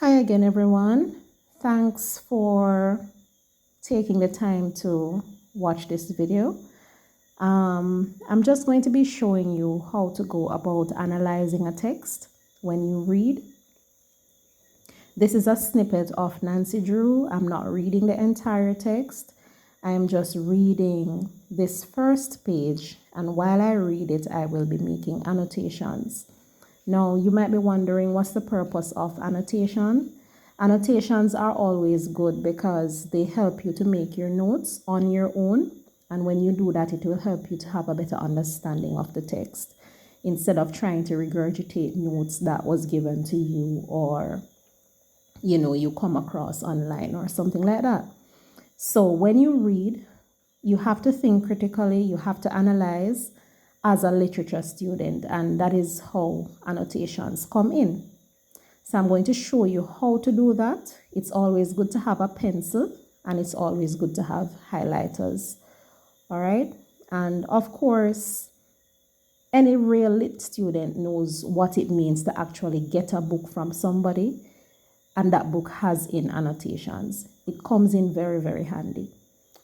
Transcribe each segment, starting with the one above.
Hi again, everyone. Thanks for taking the time to watch this video. I'm just going to be showing you how to go about analyzing a text when you read. This is a snippet of Nancy Drew. I'm not reading the entire text. I am just reading this first page, and while I read it, I will be making annotations. Now, you might be wondering, what's the purpose of annotation? Annotations are always good because they help you to make your notes on your own. And when you do that, it will help you to have a better understanding of the text instead of trying to regurgitate notes that was given to you or, you come across online or something like that. So when you read, you have to think critically, you have to analyze as a literature student, and that is how annotations come in. So I'm going to show you how to do that. It's always good to have a pencil, and it's always good to have highlighters. All right. And of course, any real lit student knows what it means to actually get a book from somebody, and that book has in annotations. It comes in very, very handy.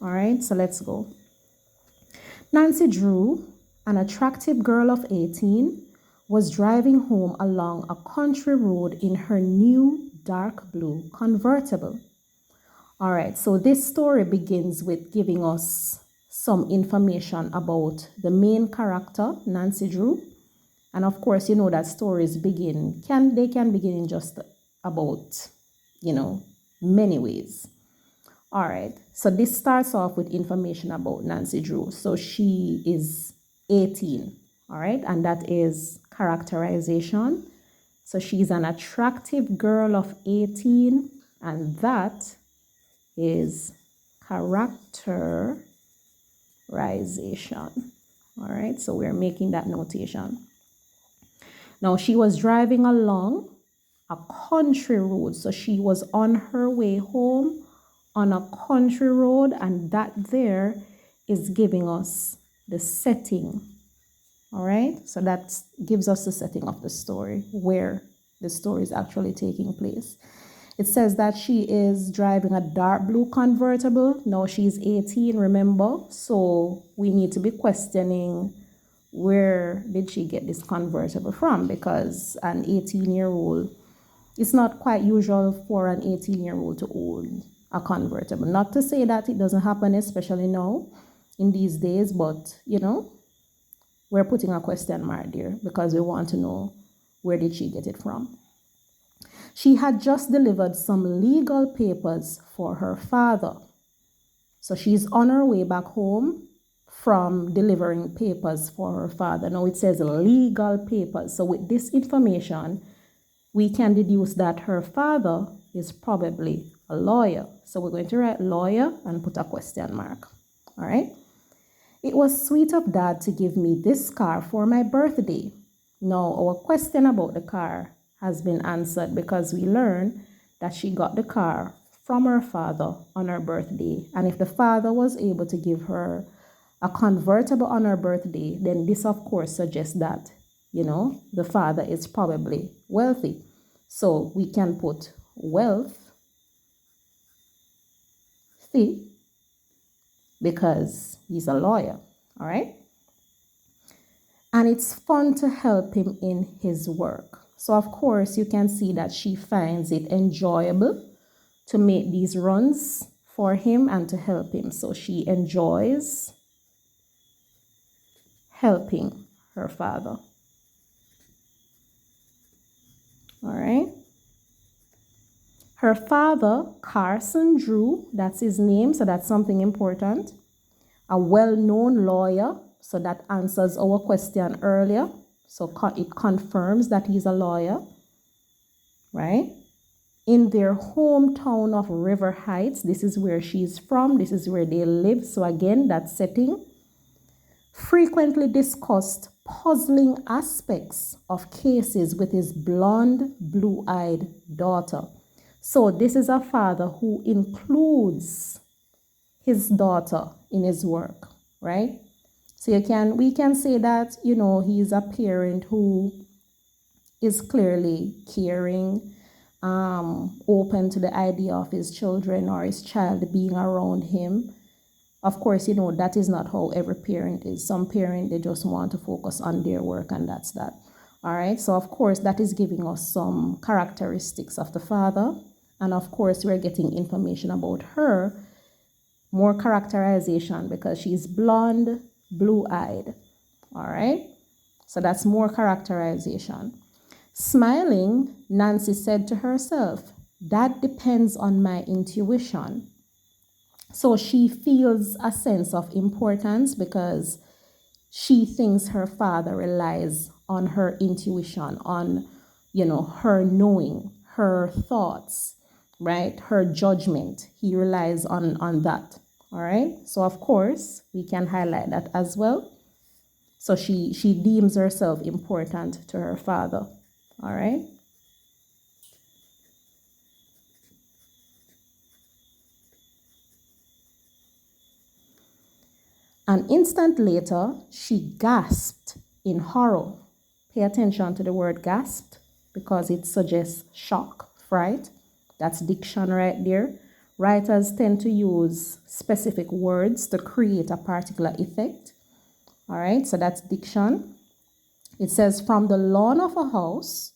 All right, so let's go. Nancy Drew, an attractive girl of 18, was driving home along a country road in her new dark blue convertible. All right, so this story begins with giving us some information about the main character, Nancy Drew. And of course, you know that stories can begin in just about, many ways. All right, so this starts off with information about Nancy Drew. So she is 18, all right, and that is characterization. So she's an attractive girl of 18, and that is characterization. All right, so we're making that notation. Now, she was driving along a country road, so she was on her way home on a country road, and that there is giving us the setting. All right, so that gives us the setting of the story, where the story is actually taking place. It says that she is driving a dark blue convertible. Now she's 18, remember, so we need to be questioning, where did she get this convertible from? Because an 18-year-old, it's not quite usual for an 18-year-old to own a convertible. Not to say that it doesn't happen, especially now in these days, but we're putting a question mark there because we want to know, where did she get it from? She had just delivered some legal papers for her father. So she's on her way back home from delivering papers for her father. Now it says legal papers. So with this information, we can deduce that her father is probably a lawyer. So we're going to write lawyer and put a question mark. All right. It was sweet of Dad to give me this car for my birthday. Now our question about the car has been answered because we learned that she got the car from her father on her birthday. And if the father was able to give her a convertible on her birthday, then this of course suggests that, the father is probably wealthy. So we can put wealthy because he's a lawyer, all right? And it's fun to help him in his work. So of course you can see that she finds it enjoyable to make these runs for him and to help him. So she enjoys helping her father. All right. Her father, Carson Drew, that's his name, so that's something important. A well-known lawyer, so that answers our question earlier. So it confirms that he's a lawyer, right? In their hometown of River Heights, this is where she's from, this is where they live. So again, that setting. Frequently discussed puzzling aspects of cases with his blonde, blue-eyed daughter. So this is a father who includes his daughter in his work, right? So we can say that, he's a parent who is clearly caring, open to the idea of his children or his child being around him. Of course, you know, that is not how every parent is. Some parent, they just want to focus on their work, and that's that. All right. So, of course, that is giving us some characteristics of the father. And of course, we're getting information about her, more characterization, because she's blonde, blue-eyed. All right. So that's more characterization. Smiling, Nancy said to herself, that depends on my intuition. So she feels a sense of importance because she thinks her father relies on her intuition, on, you know, her knowing, her thoughts, right? Her judgment. He relies on that. All right. So of course we can highlight that as well. So she deems herself important to her father. All right. An instant later, she gasped in horror. Pay attention to the word gasped because it suggests shock, fright. That's diction right there. Writers tend to use specific words to create a particular effect. All right, so that's diction. It says, from the lawn of a house,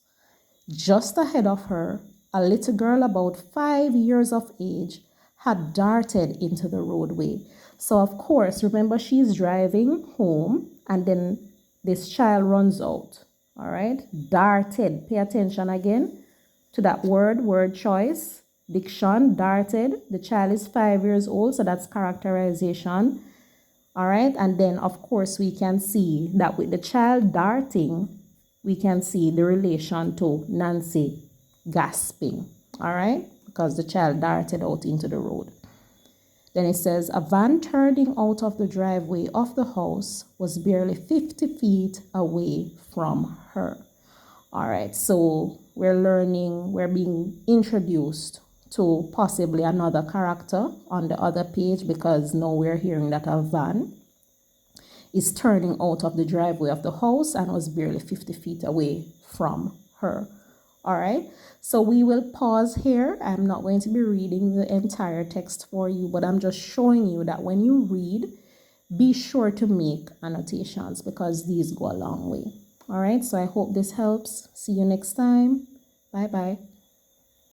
just ahead of her, a little girl about 5 years of age had darted into the roadway. So, of course, remember she's driving home and then this child runs out. All right, darted. Pay attention again to that word choice, diction, darted. The child is 5 years old, so that's characterization. All right, and then, of course, we can see that with the child darting, we can see the relation to Nancy gasping, all right, because the child darted out into the road. Then it says, a van turning out of the driveway of the house was barely 50 feet away from her. All right, so we're being introduced to possibly another character on the other page, because now we're hearing that a van is turning out of the driveway of the house and was barely 50 feet away from her. All right, so we will pause here. I'm not going to be reading the entire text for you, but I'm just showing you that when you read, be sure to make annotations because these go a long way. All right, so I hope this helps. See you next time. Bye bye.